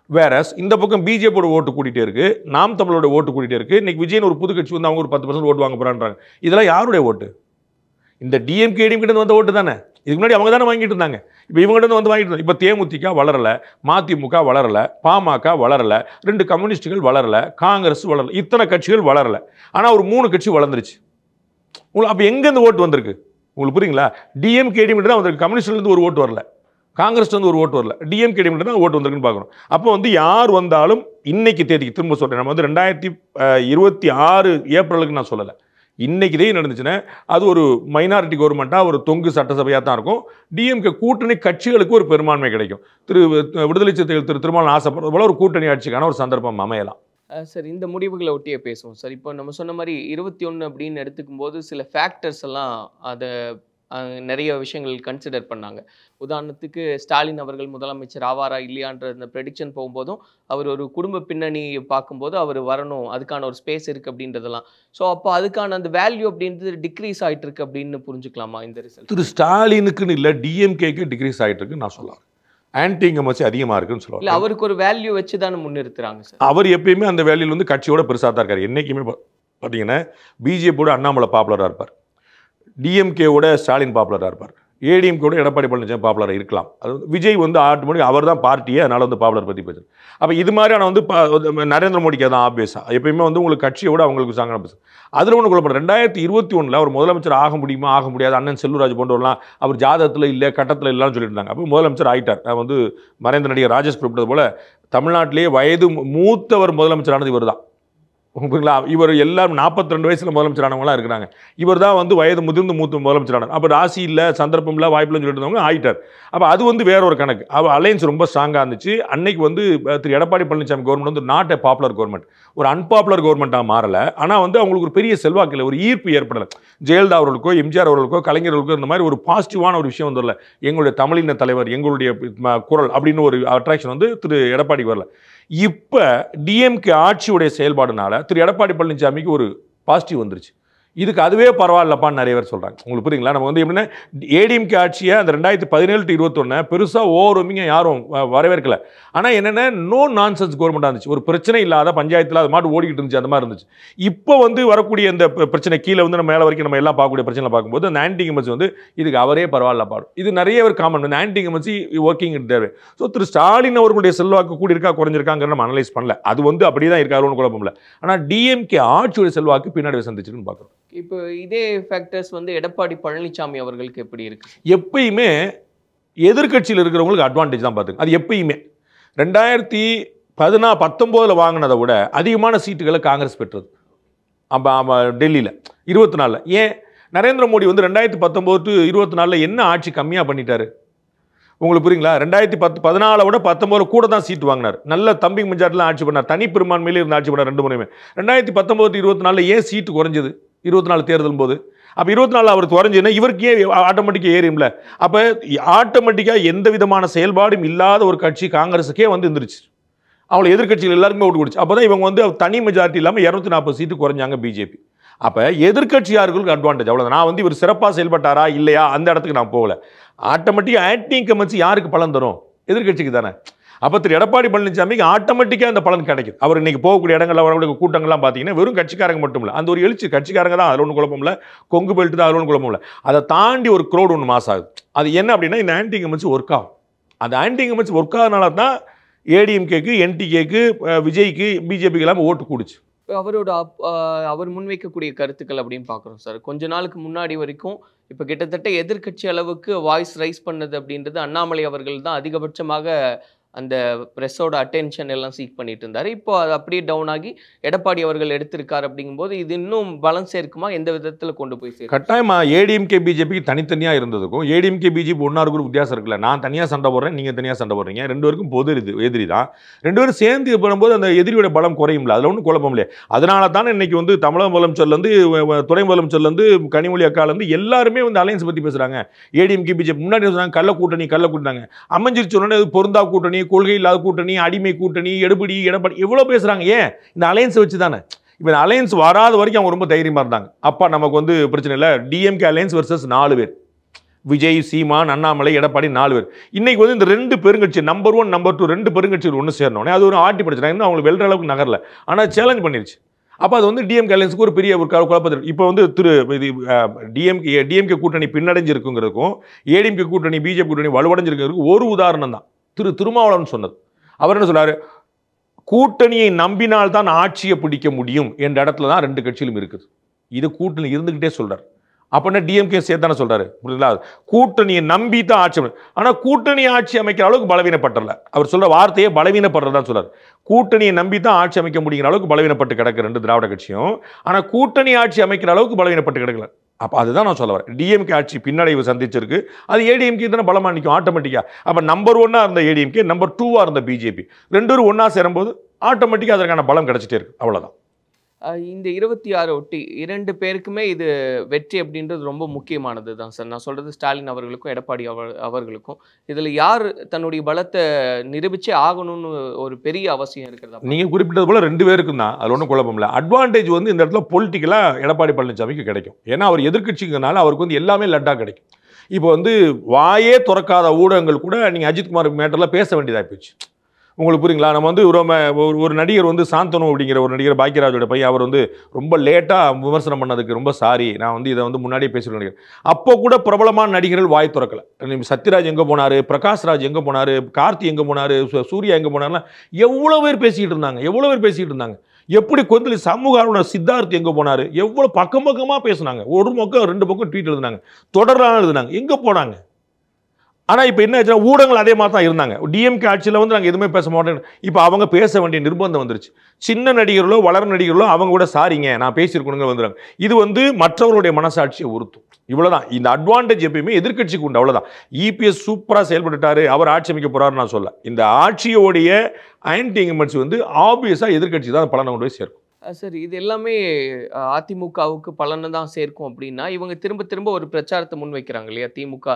வேற இந்த பக்கம் பிஜேபியோட ஓட்டு கூட்டிகிட்டே இருக்கு, நாம் தமிழோட ஓட்டு கூட்டிகிட்டே இருக்கு. இன்னைக்கு விஜயன் ஒரு புது கட்சி வந்து அவங்க ஒரு 10% ஓட்டு வாங்க போறான்றாங்க. இதெல்லாம் யாருடைய ஓட்டு? இந்த டிஎம்கே கிட்ட வந்த ஓட்டு தானே. இதுக்கு முன்னாடி அவங்க தானே வாங்கிட்டு இருந்தாங்க. இப்போ இவங்ககிட்ட வந்து வாங்கிட்டு இருந்தாங்க. இப்போ தேமுதிக வளரல, மதிமுக வளரல, பாமக வளரல, 2 கம்யூனிஸ்டுகள் வளரல, காங்கிரஸ் வளரல, இத்தனை கட்சிகள் வளரல. ஆனால் ஒரு 3 கட்சி வளர்ந்துருச்சு. உங்களுக்கு அப்போ எங்கேருந்து ஓட்டு வந்திருக்கு? உங்களுக்கு புரியுங்களா? டிஎம்கே கிட்ட தான் வந்திருக்கு. கம்யூனிஸ்ட்லேருந்து ஒரு ஓட்டு வரல, காங்கிரஸ் வந்து ஒரு ஓட்டு வரல, டிஎம்கே தான் ஓட்டு வந்திருக்குன்னு பார்க்கணும். அப்போ வந்து யார் வந்தாலும் இன்னைக்கு தேதிக்கு திரும்ப சொல்கிறேன், நம்ம வந்து 2026 ஏப்ரலுக்கு நான் சொல்லலை, இன்னைக்கு இதே நடந்துச்சுன்னா அது ஒரு மைனாரிட்டி கவர்மெண்ட்டாக ஒரு தொங்கு சட்டசபையாக தான் இருக்கும். டிஎம்கே கூட்டணி கட்சிகளுக்கு ஒரு பெரும்பான்மை கிடைக்கும். விடுதலை சிறுத்தைகள் திருமாவளவன் ஆசைப்படுறது போல ஒரு கூட்டணி ஆட்சிக்கான ஒரு சந்தர்ப்பம் அமையலாம். சார், இந்த முடிவுகளை ஒட்டியே பேசுவோம் சார். இப்போ நம்ம சொன்ன மாதிரி 21 அப்படின்னு எடுத்துக்கும் போது சில ஃபேக்டர்ஸ் எல்லாம் அதை நிறைய விஷயங்கள் கன்சிடர் பண்ணாங்க. உதாரணத்துக்கு ஸ்டாலின் அவர்கள் முதலமைச்சர் ஆவாரா இல்லையான்ற இந்த ப்ரெடிக்ஷன் போகும்போதும் அவர் ஒரு குடும்ப பின்னணி பார்க்கும்போது அவர் வரணும், அதுக்கான ஒரு ஸ்பேஸ் இருக்குது அப்படின்றதெல்லாம். ஸோ அப்போ அதுக்கான அந்த வேல்யூ அப்படின்றது டிக்ரீஸ் ஆகிட்டு இருக்கு அப்படின்னு புரிஞ்சுக்கலாமா இந்த ரிசல்ட்? திரு ஸ்டாலினுக்குன்னு இல்லை, டிஎம்கேக்கு டிக்ரீஸ் ஆகிட்டு இருக்குன்னு நான் சொல்லலாம். ஆன்டி இன்கம்பன்சி அதிகமாக இருக்குன்னு சொல்லுவாங்க. இல்லை, அவருக்கு ஒரு வேல்யூ வச்சு தானே முன்னிறுத்துறாங்க சார். அவர் எப்பயுமே அந்த வேல்யூல வந்து கட்சியோட பெருசாக தான் இருக்காரு. என்றைக்குமே பார்த்தீங்கன்னா பிஜேபியோட அண்ணாமலை பாப்புலராக இருப்பார், டிஎம்கேவோட ஸ்டாலின் பாப்புலராக இருப்பார், ஏடிஎம்கேவோட எடப்பாடி பழனிசாமி பாப்புலராக இருக்கலாம். அது விஜய் வந்து ஆட்டோமேட்டிக் அவர் தான் பார்ட்டியே, அதனால் வந்து பாப்புலர் பற்றி பேசுகிறேன். அப்போ இது மாதிரியான வந்து நரேந்திர மோடிக்கு தான் ஆப்வியஸாக எப்பயுமே வந்து உங்களுக்கு கட்சியோட அவங்களுக்கு சாங்க பேசும். அதில் ஒன்று கொள்ளப்படுற 2021 அவர் முதலமைச்சர் ஆக முடியுமா ஆக முடியாது, அண்ணன் செல்லூராஜ் போன்றவர்களாம் அவர் ஜாதகத்தில் இல்லை கட்டத்தில் இல்லைன்னு சொல்லிட்டு இருந்தாங்க. அப்போ முதலமைச்சர் ஆகிட்டார். வந்து மறைந்த நடிகர் ராஜேஷ் குறிப்பிட்டது போல் தமிழ்நாட்டிலேயே வயது மூத்தவர் முதலமைச்சரானது இவர் தான். ஓகேங்களா? இவர் எல்லாரும் 42 வயசில் முதலமைச்சரானவங்களாம் இருக்கிறாங்க. இவர் தான் வந்து வயது முதிர்ந்து மூத்த முதலமைச்சரானார். அப்போ ராசி இல்லை, சந்தர்ப்பம் இல்லை, வாய்ப்புலன்னு சொல்லிட்டு இருந்தவங்க ஆயிட்டார். அப்போ அது வந்து வேற ஒரு கணக்கு. அப்போ அலையன்ஸ் ரொம்ப ஸ்ட்ராங்காக இருந்துச்சு. அன்னைக்கு வந்து திரு எடப்பாடி பழனிசாமி கவர்மெண்ட் வந்து நாட் எ பாப்புலர் கவர்மெண்ட், ஒரு அன்பாப்புலர் கவர்மெண்ட்டாக மாறலை. ஆனால் வந்து அவங்களுக்கு ஒரு பெரிய செல்வாக்கு இல்லை, ஒரு ஈர்ப்பு ஏற்படலை. ஜெயலலிதா அவர்களுக்கோ எம்ஜிஆர் அவர்களுக்கோ கலைஞர்களுக்கோ இந்த மாதிரி ஒரு பாசிட்டிவான ஒரு விஷயம் வந்துடல. எங்களுடைய தமிழின தலைவர், எங்களுடைய குரல் அப்படின்னு ஒரு அட்ராக்ஷன் வந்து திரு எடப்பாடிக்கு வரல. இப்போ டிஎம்கே ஆட்சியுடைய செயல்பாடுனால திரு எடப்பாடி பழனிசாமிக்கு ஒரு பாசிட்டிவ் வந்துருச்சு. இதுக்கு அதுவே பரவாயில்லப்பான்னு நிறைய பேர் சொல்கிறாங்க. உங்களுக்கு புரியுங்களா? நம்ம வந்து எப்படின்னா ஏடிஎம்கே ஆட்சியை அந்த 2017 to 21 பெருசாக ஓவர்வெல்மிங்காக யாரும் வரவேற்கலை. ஆனால் என்னென்ன நோ நான்சென்ஸ் கவர்மெண்ட்டாக இருந்துச்சு. ஒரு பிரச்சனை இல்லாத பஞ்சாயத்தில் அது மாட்டு ஓடிக்கிட்டு இருந்துச்சு, அந்த மாதிரி இருந்துச்சு. இப்போ வந்து வரக்கூடிய இந்த பிரச்சனை கீழே வந்து நம்ம மேலே வரைக்கும் நம்ம எல்லாம் பார்க்கக்கூடிய பிரச்சனை பார்க்கும்போது அந்த ஆன்டி இன்கம்பன்சி வந்து இதுக்கு அவரே பரவாயில்ல பாடும். இது நிறைய பேர் காமன், இந்த ஆன்டி இன்கம்பன்சி ஒர்க்கிங் இன் தேவை. ஸோ திரு ஸ்டாலின் அவர்களுடைய செல்வாக்கு கூடி இருக்கா குறைஞ்சிருக்காங்கிற நம்ம அனலைஸ் பண்ணல. அது வந்து அப்படியே தான் இருக்காரு, ஒன்றும் குழப்பம் இல்லை. ஆனால் டிஎம்கே ஆட்சியுடைய செல்வாக்கு பின்னாடி சந்திச்சுன்னு பார்க்குறோம். இப்போ இதே ஃபேக்டர்ஸ் வந்து எடப்பாடி பழனிசாமி அவர்களுக்கு எப்படி இருக்கு? எப்பயுமே எதிர்கட்சியில் இருக்கிறவங்களுக்கு அட்வான்டேஜ் தான் பார்த்துங்க. அது எப்பயுமே 2019 வாங்கினதை விட அதிகமான சீட்டுகளை காங்கிரஸ் பெற்றது. டெல்லியில் 24. ஏன் நரேந்திர மோடி வந்து 2019 to 24 என்ன ஆட்சி கம்மியாக பண்ணிட்டாரு உங்களுக்கு புரியுங்களா? 2014 விட 19 கூட தான் சீட்டு வாங்கினார். நல்ல தம்பி மெஜாரிட்டிலாம் ஆட்சி பண்ணார், தனி பெரும்பான்மையிலே இருந்து ஆட்சி பண்ணார் 2 முறையுமே. 2019 to 24 ஏன் சீட்டு குறைஞ்சது 24 தேர்தல் போது? அப்போ 24 அவர் குறைஞ்சுன்னா இவருக்கு ஏன் ஆட்டோமேட்டிக்காக ஏறியும்ல? அப்போ ஆட்டோமேட்டிக்காக எந்த விதமான செயல்பாடும் இல்லாத ஒரு கட்சி காங்கிரஸுக்கே வந்து இருந்துருச்சு. அவளை எதிர்கட்சிகள் எல்லாருக்குமே ஓட்டு கொடுச்சு. அப்போ தான் இவங்க வந்து தனி மெஜாரிட்டி இல்லாமல் 240 சீட்டு குறைஞ்சாங்க பிஜேபி. அப்போ எதிர்கட்சியார்களுக்கு அட்வான்டேஜ். அவ்வளோ நான் வந்து இவர் சிறப்பாக செயல்பட்டாரா இல்லையா அந்த இடத்துக்கு நான் போகல. ஆட்டோமேட்டிக்காக ஆன்டி இன்கம்பன்சி யாருக்கு பலன் தரும்? எதிர்கட்சிக்கு தானே. அப்போ திரு எடப்பாடி பழனிசாமிக்கு ஆட்டோமேட்டிக்காக அந்த பலன் கிடைக்கும். அவர் இன்னைக்கு போகக்கூடிய இடங்கள் அவருடைய கூட்டங்கள்லாம் பார்த்தீங்கன்னா வெறும் கட்சிக்காரங்க மட்டும் இல்லை, அந்த ஒரு எழுச்சி கட்சிக்காரங்க தான், அதில் ஒன்றும் குழப்பம் இல்லை. கொங்கு பெல்ட் தான், அதில் ஒன்றும் குழப்பம் இல்லை. அதை தாண்டி ஒரு க்ரௌட் ஒன்று மாஸ் ஆகுது. அது என்ன அப்படின்னா இந்த ஆன்டி இன்கம்பன்சி ஒர்க் ஆகும். அந்த ஆன்டி இன்கம்பன்சி ஒர்க் ஆகிறதுனால தான் ஏடிஎம்கேக்கு, என்டிகேக்கு, விஜய்க்கு, பிஜேபிக்கு எல்லாம் ஓட்டு கூடுச்சு. அவரோட அவர் முன்வைக்கக்கூடிய கருத்துக்கள் அப்படின்னு பார்க்குறோம் சார். கொஞ்ச நாளுக்கு முன்னாடி வரைக்கும் இப்போ கிட்டத்தட்ட எதிர்க்கட்சி அளவுக்கு வாய்ஸ் ரைஸ் பண்ணது அப்படின்றது அண்ணாமலை அவர்கள் தான் அதிகபட்சமாக அந்த ப்ரெஸ்ஸோட அட்டென்ஷன் எல்லாம் சீக் பண்ணிட்டு இருந்தார். இப்போ அது அப்படியே டவுன் ஆகி எடப்பாடி அவர்கள் எடுத்திருக்காரு. அப்படிங்கும்போது இது இன்னும் பலம் சேர்க்குமா? எந்த விதத்தில் கொண்டு போய் சேர்க்கும்? கட்டாயமாக ஏடிஎம்கே பிஜேபிக்கு தனித்தனியாக இருந்ததுக்கும் ஏடிஎம்கே பிஜேபி ஒன்றாறு குரூப் வித்தியாசம் இருக்குல்ல. நான் தனியாக சண்டை போடுறேன், நீங்கள் தனியாக சண்டை போடுறீங்க, 2 பேருக்கும் பொது எதிரி தான். 2 பேரும் சேர்ந்து பண்ணும்போது அந்த எதிரியோட பலம் குறையும்ல, அதில் ஒன்றும் குழப்பம் இல்லையா? அதனால தானே இன்னைக்கு வந்து தமிழக முதலமைச்சர்லேருந்து துணை முதலமைச்சர்லேருந்து கனிமொழி அக்காலேருந்து எல்லாருமே வந்து அலையன்ஸ் பற்றி பேசுகிறாங்க. ஏடிஎம்கே பிஜேபி முன்னாடி சொன்னாங்க கள்ள கூட்டணி அமைஞ்சிருச்சு உடனே பொருந்தா கூட்டணி, கொள்கை இல்லாத கூட்டணி, அடிமை கூட்டணி, எடுபடி எடப்பாடி எவ்வளோ பேசுகிறாங்க. ஏன்? இந்த அலையன்ஸை வச்சு தானே. இப்போ இந்த அலையன்ஸ் வராத வரைக்கும் அவங்க ரொம்ப தைரியமாக இருந்தாங்க. அப்பா நமக்கு வந்து பிரச்சனை இல்லை, டிஎம்கே அலையன்ஸ் வர்சஸ் 4 பேர், விஜய், சீமான், அண்ணாமலை, எடப்பாடி 4 பேர். இன்னைக்கு வந்து இந்த 2 பெருங்கட்சி நம்பர் 1 நம்பர் 2 2 பெருங்கட்சிகள் ஒன்று சேரணுன்னே அது ஒரு ஆட்டி பிரச்சனை. இன்னும் அவங்களுக்கு வெல்ற அளவுக்கு நகரல, ஆனால் சேலஞ்ச் பண்ணிருச்சு. அப்போ அது வந்து டிஎம்கே அலையன்ஸுக்கு ஒரு பெரிய ஒரு குழப்பத்தில். இப்போ வந்து டிஎம்கே கூட்டணி பின்னடைஞ்சிருக்குங்கிறதுக்கும் ஏடிஎம்கே கூட்டணி பிஜேபி கூட்டணி வலுவடைஞ்சிருக்கிறதுக்கு ஒரு உதாரணம் தான் திருமாவளவன் சொன்னது. அவர் என்ன சொல்றாரு? கூட்டணியை நம்பினால்தான் ஆட்சியை பிடிக்க முடியும் என்ற இடத்துல தான் 2 கட்சியிலும் இருக்குது. இது கூட்டணி இருந்துகிட்டே சொல்றாரு. அப்படின்னா டிஎம்கே சேர்த்தானே சொல்றாரு, புரியுதுங்களா? கூட்டணியை நம்பி தான் ஆட்சி. ஆனால் கூட்டணி ஆட்சி அமைக்கிற அளவுக்கு பலவீனப்பட்டல. அவர் சொல்ற வார்த்தையே பலவீனப்படுறதான் சொல்றாரு. கூட்டணியை நம்பி தான் ஆட்சி அமைக்க முடிகிற அளவுக்கு பலவீனப்பட்டு கிடக்கு 2 திராவிட கட்சியும். ஆனால் கூட்டணி ஆட்சி அமைக்கிற அளவுக்கு பலவீனப்பட்டு கிடக்கல. அப்போ அதுதான் நான் சொல்ல வரேன். டிஎம்கே ஆட்சி பின்னடைவு சந்திச்சிருக்கு, அது ஏடிஎம்கே தானே பலமாக நிற்கும் ஆட்டோமேட்டிக்காக. அப்போ நம்பர் 1 இருந்த ஏடிஎம்கே, நம்பர் 2 இருந்த பிஜேபி, 2 பேரும் ஒன்றா சேரும்போது ஆட்டோமேட்டிக்காக அதற்கான பலம் கிடைச்சிட்டே இருக்கு. அவ்வளோதான். இந்த 26 ஒட்டி 2 பேருக்குமே இது வெற்றி அப்படின்றது ரொம்ப முக்கியமானது தான் சார். நான் சொல்றது ஸ்டாலின் அவர்களுக்கும் எடப்பாடி அவர்களுக்கும் இதில் யார் தன்னுடைய பலத்தை நிரூபிச்சே ஆகணும்னு ஒரு பெரிய அவசியம் இருக்கிறதா? நீங்கள் குறிப்பிட்டது போல 2 பேருக்கும் தான், அது ஒன்றும் குழப்பம் இல்லை. அட்வான்டேஜ் வந்து இந்த இடத்துல பொலிட்டிக்கலாக எடப்பாடி பழனிசாமிக்கு கிடைக்கும். ஏன்னா அவர் எதிர்க்கட்சிங்கனால அவருக்கு வந்து எல்லாமே லட்டாக கிடைக்கும். இப்போ வந்து வாயே திறக்காத ஊடகங்கள் கூட நீங்கள் அஜித்குமார் மேட்டரில் பேச வேண்டியதாக போச்சு. உங்களுக்கு புரியுங்களா? நம்ம வந்து ஒரு நடிகர் வந்து சாந்தனு அப்படிங்கிற ஒரு நடிகர், பாக்கியராஜோட பையன், அவர் வந்து ரொம்ப லேட்டாக விமர்சனம் பண்ணதுக்கு ரொம்ப சாரி, நான் வந்து இதை வந்து முன்னாடியே பேசுகிற நடிகர். அப்போ கூட பிரபலமான நடிகர்கள் வாய் திறக்கலை. சத்யராஜ் எங்கே போனார், பிரகாஷ்ராஜ் எங்கே போனார், கார்த்தி எங்கே போனார், சூர்யா எங்கே போனார்லாம் எவ்வளோ பேர் பேசிக்கிட்டு இருந்தாங்க. எப்படி கொந்தளி சமூக ஆர்வலர் சித்தார்த் எங்கே போனார், எவ்வளோ பக்கமாக பேசுனாங்க. ஒரு பக்கம் 2 பக்கம் ட்வீட் எழுதுனாங்க, தொடர்லாம் எழுதுனாங்க. எங்கே போனாங்க? ஆனால் இப்போ என்ன ஆச்சுன்னா ஊடகங்கள் அதே மாதிரி தான் இருந்தாங்க. டிஎம்கே ஆட்சியில் வந்து நாங்கள் எதுவுமே பேச மாட்டோம். இப்போ அவங்க பேச வேண்டிய நிர்பந்தம் வந்துருச்சு. சின்ன நடிகர்களோ வளர நடிகர்களோ அவங்க கூட சாரிங்க நான் பேசியிருக்கணுங்க வந்துடுறாங்க. இது வந்து மற்றவர்களுடைய மனசாட்சியை உறுத்தும். இவ்வளோதான். இந்த அட்வான்டேஜ் எப்பயுமே எதிர்க்கட்சிக்கு உண்டு. அவ்வளோதான். இபிஎஸ் சூப்பராக செயல்பட்டுட்டாரு, அவர் ஆட்சி அமைக்க போறாரு நான் சொல்ல. இந்த ஆட்சியோடைய ஆன்டி இன்கம்பன்சி வந்து ஆப்வியஸாக எதிர்க்கட்சி தான் பலனை கொண்டு போய் சேர்க்கும். சார் இது எல்லாமே அதிமுகவுக்கு பலனை தான் சேர்க்கும் அப்படின்னா இவங்க திரும்ப திரும்ப ஒரு பிரச்சாரத்தை முன்வைக்கிறாங்க இல்லையா? திமுக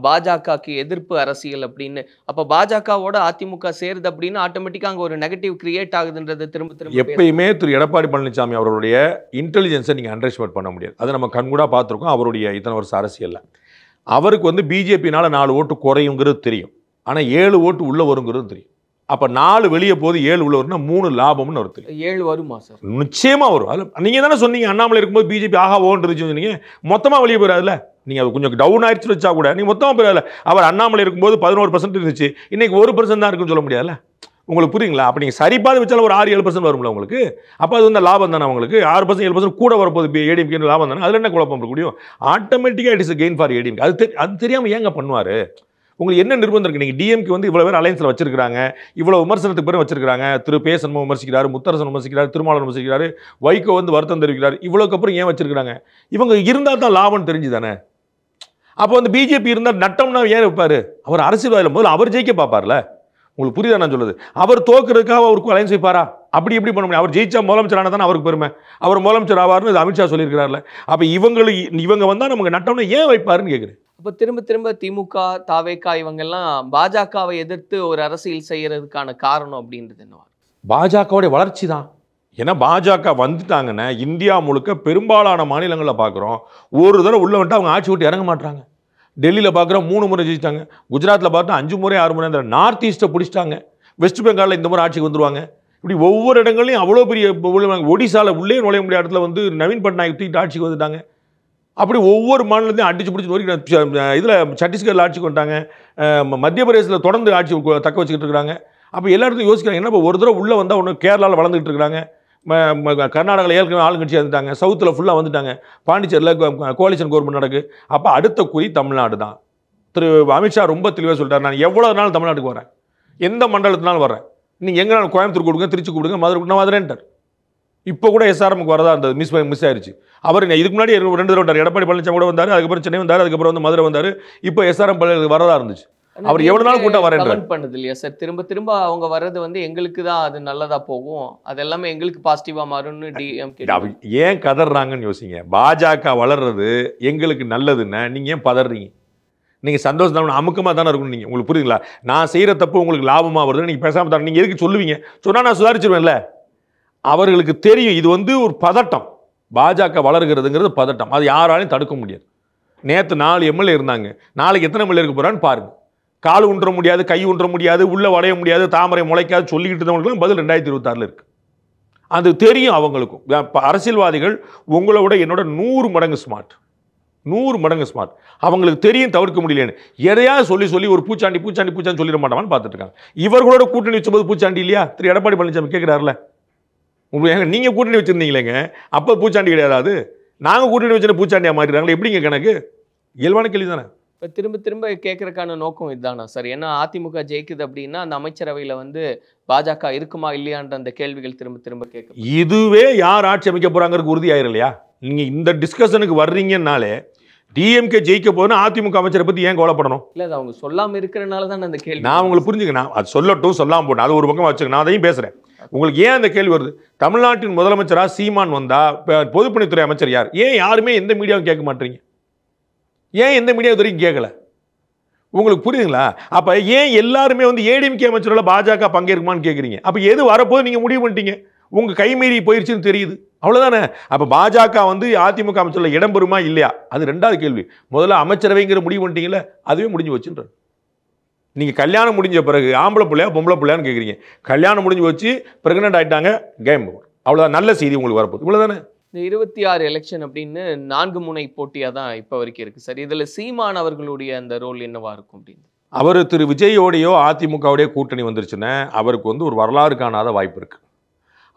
பாஜகவுக்கு எதிர்ப்பு அரசியல் அப்படின்னு. அப்ப பாஜகவோட அதிமுக சேருது அப்படின்னு ஆட்டோமேட்டிக்கா அங்க ஒரு நெகட்டிவ் கிரியேட் ஆகுதுன்றது திரும்ப திரும்ப எப்பயுமே திரு எடப்பாடி பழனிசாமி அவருடைய இன்டெலிஜென்ஸை நீங்கள் அண்டர்ஸ்டிமேட் பண்ண முடியாது. அதை நம்ம கண்கூடா பார்த்துருக்கோம். அவருடைய இத்தனை வருஷம் அரசியலில் அவருக்கு வந்து பிஜேபினால 4 ஓட்டு குறையுங்கிறது தெரியும். ஆனால் 7 ஓட்டு உள்ள வருங்கிறது தெரியும். அப்போ 4 வெளியே போது 7 உள்ள வரும்னா 3 லாபம்னு ஒரு தெரியும். 7 வருமா சார்? நிச்சயமா வரும். அதில் நீங்கள் தானே சொன்னீங்க அண்ணாமலை இருக்கும்போது பிஜேபி ஆகா ஓன்னு இருந்துச்சு சொன்னீங்க. மொத்தமாக வெளியே போயிடாதுல. நீங்கள் அது கொஞ்சம் டவுன் ஆயிடுச்சு வச்சா கூட நீங்கள் மொத்தமாக போயிடாதுல. அவர் அண்ணாமலை இருக்கும்போது 11% இருந்துச்சு, இன்னைக்கு 1% தான் இருக்குன்னு சொல்ல முடியாதுல்ல. உங்களுக்கு புரியுங்களா? அப்போ நீங்கள் சரிபாதி வச்சாலும் ஒரு 6-7% வரும்ல உங்களுக்கு. அப்போ அது வந்து லாபம் தானே உங்களுக்கு. 6% 7% கூட வரப்போகுது ஏடிஎம்கே லாபம் தானே. அதில் என்ன குழப்பம் இருக்க முடியும்? ஆட்டோமேட்டிக்காக it is gain for ADMK. அது தெரியாமல் ஏங்க பண்ணுவார்? உங்களுக்கு என்ன நிர்பந்தம் இருக்குது? நீங்கள் டிஎம்கே வந்து இவ்வளோ பேர் அலைன்ஸில் வச்சிருக்காங்க, இவ்வளோ விமர்சனத்துக்கு பேர் வச்சிருக்காங்க. திரு பே சண்முகம் விமர்சிக்கிறாரு, முத்தரசன் விமர்சிக்கிறாரு, திருமாவளவன் விமர்சிக்கிறாரு, வைகோ வந்து வருத்தம் தெரிவிக்கிறார். இவ்வளோக்கு அப்புறம் ஏன் வச்சிருக்காங்க? இவங்க இருந்தால் தான் லாபம் தெரிஞ்சு தானே. அப்போ வந்து பிஜேபி இருந்தால் நட்டம்னா ஏன் வைப்பார்? அவர் அரசியல்வாதியில் முதல்ல அவர் ஜெயிக்க பார்ப்பார்ல. உங்களுக்கு புரியுதா நான் சொல்லுது? அவர் தோக்குறதுக்காக அவருக்கு அலைன்ஸ் வைப்பாரா? அப்படி எப்படி பண்ண முடியும்? அவர் ஜெயிச்சா முதலமைச்சர் ஆனால் தானே அவருக்கு பெருமை. அவர் முதலமைச்சர் ஆவார்னு அமித்ஷா சொல்லியிருக்கிறார்ல. அப்போ இவங்க வந்தால் நமக்கு நட்டம்னா ஏன் வைப்பாருன்னு கேட்குறேன். அப்போ திரும்ப திரும்ப திமுக தாவேகா இவங்கெல்லாம் பாஜகவை எதிர்த்து ஒரு அரசியல் செய்யறதுக்கான காரணம் அப்படின்றது என்னவா? பாஜகவுடைய வளர்ச்சி தான். ஏன்னா பாஜக வந்துட்டாங்கன்னா இந்தியா முழுக்க பெரும்பாலான மாநிலங்களில் பார்க்குறோம், ஒரு தடவை உள்ள வந்துட்டு அவங்க ஆட்சி விட்டு இறங்க மாட்டாங்க. டெல்லியில் பார்க்குறோம் 3 முறை ஜெயிச்சிட்டாங்க, குஜராத்தில் பார்த்தா 5 முறை 6 முறை, இந்த நார்த் ஈஸ்ட்டை பிடிச்சிட்டாங்க, வெஸ்ட் பெங்காலில் இந்த முறை ஆட்சிக்கு வந்துருவாங்க. இப்படி ஒவ்வொரு இடங்களையும் அவ்வளோ பெரிய ஒடிசாவில் உள்ளே நுழைய முடியாத இடத்துல வந்து நவீன் பட்நாயக் தூக்கிட்டு ஆட்சிக்கு வந்துட்டாங்க. அப்படி ஒவ்வொரு மாநிலத்தையும் அடிச்சு பிடிச்சி நோக்கி இதில் சத்தீஸ்கரில் ஆட்சிக்கு வந்துட்டாங்க, மத்திய பிரதேசத்தில் தொடர்ந்து ஆட்சி தக்க வச்சுக்கிட்டு இருக்கிறாங்க. அப்போ எல்லா இடத்துலையும் யோசிக்கிறாங்க, என்ன இப்போ ஒரு தடவை உள்ளே வந்தால் ஒன்று கேரளாவில் வளர்ந்துட்டு இருக்கிறாங்க, கர்நாடகாவில் ஏற்கனவே ஆளுங்கட்சி வந்துட்டாங்க, சவுத்தில் ஃபுல்லாக வந்துட்டாங்க, பாண்டிச்சேரியில் கோலிஷன் கவர்மெண்ட் நடக்குது. அப்போ அடுத்த குறி தமிழ்நாடு தான். திரு அமித்ஷா ரொம்ப தெளிவாக சொல்லிட்டார், நான் எவ்வளோ நாள் தமிழ்நாட்டுக்கு வரேன், எந்த மண்டலத்தினாலும் வரேன், நீங்கள் எங்கே நான் கோயம்புத்தூர் கொடுங்க, திருச்சி கொடுங்க, மதுரைன்ட்டார். இப்போ கூட எஸ்ஆர்எம்க்கு வரதா இருந்தது, மிஸ் ஆயிடுச்சு. அவர் இதுக்கு முன்னாடி 2 தடவை வந்தார். எடப்பாடி பழனிசாமி கூட வந்தார், அதுக்கப்புறம் சென்னை வந்தார், அதுக்கப்புறம் வந்து மதுரை வந்தார். இப்போ எஸ்ஆர்எம் வரதா இருந்துச்சு. அவர் எவ்வளவு நாள் கூட்டம் வரேன் பண்ணது இல்லையா சார்? திரும்ப திரும்ப அவங்க வர்றது வந்து எங்களுக்கு தான் அது நல்லதா போகும், அது எல்லாமே எங்களுக்கு பாசிட்டிவா மாறும்னு டிஎம்கே ஏன் கதறாங்கன்னு யோசிங்க. பாஜக வளர்றது எங்களுக்கு நல்லதுன்னா நீங்க ஏன் பதறீங்க? நீங்க சந்தோஷம் தான், அமுக்கமா தானே இருக்கணும். நீங்க உங்களுக்கு புரியுதுங்களா? நான் செய்யற தப்பு உங்களுக்கு லாபமா வருது, நீங்க பேசாம தான் நீங்க எதுக்கு சொல்லுவீங்க? சொன்னா நான் சுதாரிச்சிருவேன்ல. அவர்களுக்கு தெரியும் இது வந்து ஒரு பதட்டம். பாஜக வளர்கிறதுங்கிறது பதட்டம், அது யாராலையும் தடுக்க முடியாது. நேற்று 4 எம்எல்ஏ இருந்தாங்க, நாளைக்கு எத்தனை எம்எல்ஏ இருக்க போறான்னு பாருங்க. கால் ஊன்ற முடியாது, கை ஊன்ற முடியாது, உள்ள வளைய முடியாது, தாமரை முளைக்காது சொல்லிக்கிட்டு இருந்தவங்களுக்கும் பதில் 2026 இருக்கு. அது தெரியும் அவங்களுக்கும். அரசியல்வாதிகள் உங்களை விட என்னோட 100 மடங்கு ஸ்மார்ட், 100 மடங்கு ஸ்மார்ட். அவங்களுக்கு தெரியும் தவிர்க்க முடியலன்னு. எதையாவது சொல்லி ஒரு பூச்சாண்டி சொல்லிட மாட்டான்னு பார்த்துட்டு இருக்காங்க. இவர்களோட கூட்டணி வச்சபோது பூச்சாண்டி இல்லையா? திரு எடப்பாடி பழனிசாமி கேட்கிறாருல, உங்களுக்கு நீங்க கூட்டணி வச்சிருந்தீங்களேங்க, அப்போ பூச்சாண்டி கிடையாது, நாங்கள் கூட்டணி வச்சு பூச்சாண்டியா மாறிடுறாங்களே, எப்படிங்க கணக்கு? இயல்பான கேள்வி தானே. இப்போ திரும்ப திரும்ப கேட்கறதுக்கான நோக்கம் இதுதானா சார்? ஏன்னா அதிமுக ஜெயிக்குது அப்படின்னா அந்த அமைச்சரவையில் வந்து பாஜக இருக்குமா இல்லையான்ற அந்த கேள்விகள் திரும்ப திரும்ப கேட்க, இதுவே யார் ஆட்சி அமைக்க போறாங்கிறது உறுதி ஆயிரும் இல்லையா? நீங்க இந்த டிஸ்கஷனுக்கு வர்றீங்கன்னாலே டிஎம்கே ஜெயிக்க போதுன்னா அதிமுக அமைச்சரை பத்தி ஏன் கவலைப்படணும்? இல்லை அது அவங்க சொல்லாமல் இருக்கிறனால தான் அந்த கேள்வி. நான் உங்களுக்கு புரிஞ்சுக்க, நான் அது சொல்லட்டும் சொல்லாமல் போட்டேன், அது ஒரு பக்கம் வச்சுக்க, நான் அதையும் பேசுறேன். உங்களுக்கு ஏன் அந்த கேள்வி வருது? தமிழ்நாட்டின் முதலமைச்சரா சீமான் வந்தா பொதுப்பணித்துறை அமைச்சர் யார்? ஏன் யாருமே எந்த மீடியாவும் கேட்க மாட்டீங்க? ஏன் எந்த மீடியா வரைக்கும் கேட்கல? உங்களுக்கு புரியுதுங்களா? அப்ப ஏன் எல்லாருமே வந்து ஏடிஎம்கே அமைச்சரோட பாஜக பங்கேற்குமான்னு கேட்குறீங்க? அப்ப எது வரப்போது நீங்க முடிவு பண்ணிட்டீங்க, உங்க கைமீறி போயிருச்சுன்னு தெரியுது, அவ்வளவுதானே. அப்ப பாஜக வந்து அதிமுக அமைச்சர்ல இடம் பெறுமா இல்லையா, அது 2வது கேள்வி. முதல்ல அமைச்சரவைங்கிற முடிவு பண்ணிட்டீங்களே, அதுவே முடிஞ்சு வச்சுன்ற. நீங்க கல்யாணம் முடிஞ்ச பிறகு ஆம்பளை பிள்ளையா பொம்பளை பிள்ளையான்னு கேட்குறீங்க. கல்யாணம் முடிஞ்சு வச்சு பிரெக்னென்ட் ஆயிட்டாங்க, கேம் ஓவர், அவ்வளவுதான். நல்ல செய்தி உங்களுக்கு வரப்போகுது, இவ்வளவுதானே. இந்த 26 எலெக்ஷன் அப்படின்னு 4 முனை போட்டியாக தான் இப்போ வரைக்கும் இருக்குது சார். இதில் சீமான் அவர்களுடைய அந்த ரோல் என்னவா இருக்கும் அப்படின்னு? அவர் திரு விஜயோடையோ அதிமுகவுடைய கூட்டணி வந்துருச்சுன்னா அவருக்கு வந்து ஒரு வரலாறு காணாத வாய்ப்பு இருக்குது.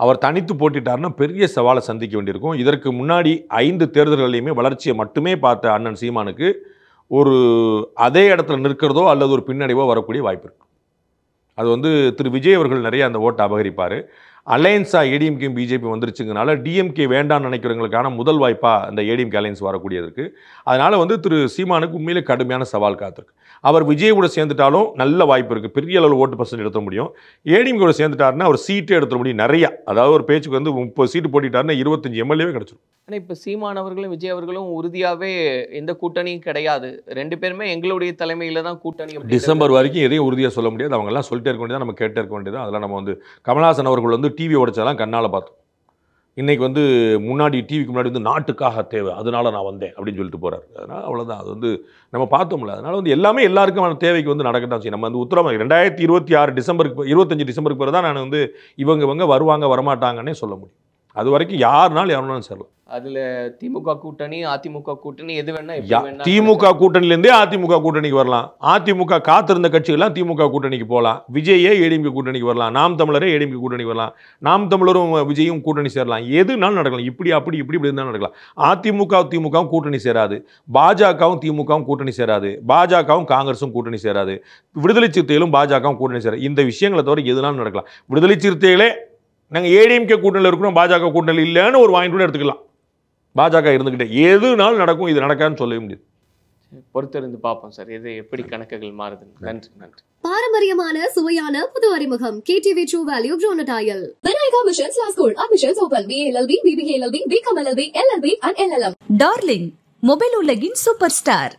அவர் தனித்து போட்டிட்டாருன்னா பெரிய சவாலை சந்திக்க வேண்டியிருக்கும். இதற்கு முன்னாடி 5 தேர்தல்களையுமே வளர்ச்சியை மட்டுமே பார்த்த அண்ணன் சீமானுக்கு ஒரு அதே இடத்துல நிற்கிறதோ அல்லது ஒரு பின்னடைவோ வரக்கூடிய வாய்ப்பு இருக்குது. அது வந்து திரு விஜய் அவர்கள் நிறைய அந்த ஓட்டை அபகரிப்பார். அலையன்ஸாக ஏடிஎம்கேயும் பிஜேபி வந்துருச்சுங்கனால டிஎம்கே வேண்டாம்னு நினைக்கிறவங்களுக்கான முதல் வாய்ப்பாக அந்த ஏடிஎம்கே அலையன்ஸ் வரக்கூடியது இருக்குது. அதனால் வந்து திரு சீமானுக்கு உண்மையிலே கடுமையான சவால் காத்திருக்கு. அவர் விஜய் கூட சேர்ந்துட்டாலும் நல்ல வாய்ப்பு இருக்குது, பெரிய அளவில் ஓட்டு பர்சன்ட் எடுத்த முடியும். ஏடிஎம்கே கூட சேர்ந்துட்டாருன்னா அவர் சீட்டே எடுத்துட முடியும் நிறையா. அதாவது ஒரு பேச்சுக்கு வந்து 30 சீட்டு போட்டிட்டாருன்னா 25 எம்எல்ஏவே கிடச்சிடும். ஆனால் இப்போ சீமான் அவர்களும் விஜய் அவர்களும் உறுதியாகவே எந்த கூட்டணியும் கிடையாது, 2 பேருமே எங்களுடைய தலைமையில் தான் கூட்டணி. டிசம்பர் வரைக்கும் எதையும் உறுதியாக சொல்ல முடியாது. அவங்கெல்லாம் சொல்லிட்டே இருக்க வேண்டியதான், நம்ம கேட்டே இருக்க வேண்டியதான். அதெல்லாம் நம்ம வந்து கமல்ஹாசன் அவர்கள் வந்து டிவி உடைச்சதெல்லாம் கண்ணால் பார்த்தோம். இன்றைக்கி வந்து முன்னாடி டிவிக்கு முன்னாடி வந்து நாட்டுக்காக தேவை, அதனால நான் வந்தேன் அப்படின்னு சொல்லிட்டு போகிறார். அதனால் அவ்வளோதான், அது வந்து நம்ம பார்த்தோம்ல. அதனால் வந்து எல்லாமே எல்லாருக்கும் தேவைக்கு வந்து நடக்கத்தான் செய்யும். நம்ம வந்து உத்தரவாதம் 2026 டிசம்பருக்கு 25 டிசம்பருக்கு பிறகு தான் நான் வந்து இவங்க வருவாங்க வரமாட்டாங்கன்னே சொல்ல முடியும். அது வரைக்கும் யாருனாலும் சேரலாம். அதில் திமுக கூட்டணி அதிமுக கூட்டணி எது வேணா திமுக கூட்டணியிலேருந்தே அதிமுக கூட்டணிக்கு வரலாம். அதிமுக காத்திருந்த கட்சிகள்லாம் திமுக கூட்டணிக்கு போகலாம். விஜயே ஏடிஎம்கே கூட்டணிக்கு வரலாம். நாம் தமிழரே ஏடிஎம்கே கூட்டணிக்கு வரலாம். நாம் தமிழரும் விஜயும் கூட்டணி சேரலாம். எதுனாலும் நடக்கலாம். இப்படி இருந்தாலும் நடக்கலாம். திமுகவும் கூட்டணி சேராது, பாஜகவும் திமுகவும் கூட்டணி சேராது, பாஜகவும் காங்கிரஸும் கூட்டணி சேராது, விடுதலை சிறுத்தைகளும் பாஜகவும் கூட்டணி சேராது. இந்த விஷயங்களை தவிர எதுனாலும் நடக்கலாம். விடுதலை சிறுத்தைகளே நாங்கள் ஏடிஎம்கே கூட்டணியில் இருக்கிறோம், பாஜக கூட்டணியில் இல்லைன்னு ஒரு வாங்கிட்டு கூட எடுத்துக்கலாம். பாஜக இருந்துக்கிட்டே எதுனாலும் நடக்கும், இது நடக்காதுன்னு சொல்லவே முடியாது. பொறுத்திருந்து பார்ப்போம் சார், இது எப்படி கணக்குகள் மாறுது. நன்றி. பாரம்பரியமான சுவையான புது அறிமுகம் KTV True Value Bronatile. Vinayaga Missions Law School. Admissions open. BLLB, BBA LLB, BCom LLB, LLB and LLM. Darling mobile உலகின் சூப்பர் ஸ்டார்.